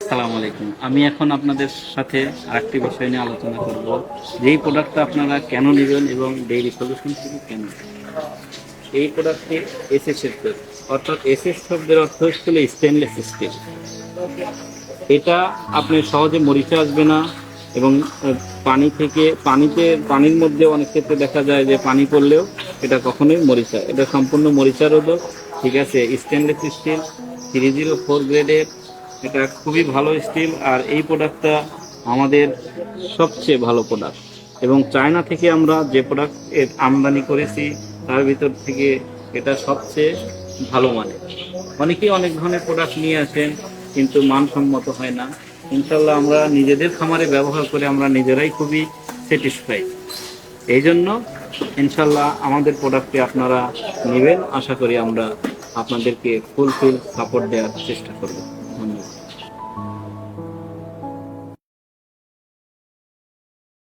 আসসালামু আলাইকুম। আমি এখন আপনাদের সাথে আরেকটি বিষয় নিয়ে আলোচনা করব, যেই প্রোডাক্টটা আপনারা কেন নেবেন এবং ডেইরি সলিউশন থেকে কেন নেবেন। এই প্রোডাক্টটি এসএস এর তৈরি, অর্থাৎ এসএস শব্দের অর্থ হচ্ছে স্টেনলেস স্টিল। এটা আপনি সহজে মরিচা আসবে না এবং পানির মধ্যে অনেক ক্ষেত্রে দেখা যায় যে পানি পড়লেও এটা কখনোই মরিচা, এটা সম্পূর্ণ মরিচা রোধক। ঠিক আছে, স্টেনলেস স্টিল 304 গ্রেডের, এটা খুবই ভালো স্টিল। আর এই প্রোডাক্টটা আমাদের সবচেয়ে ভালো প্রোডাক্ট, এবং চায়না থেকে আমরা যে প্রোডাক্ট আমদানি করেছি তার ভিতর থেকে এটা সবচেয়ে ভালো মানের। অনেকেই অনেক ধরনের প্রোডাক্ট নিয়ে আসেন কিন্তু মানসম্মত হয় না। ইনশাল্লাহ আমরা নিজেদের খামারে ব্যবহার করে আমরা নিজেরাই খুবই স্যাটিসফাই। এই জন্য ইনশাল্লাহ আমাদের প্রোডাক্টটি আপনারা নেবেন। আশা করি আমরা আপনাদেরকে ফুলফিল সাপোর্ট দেওয়ার চেষ্টা করব।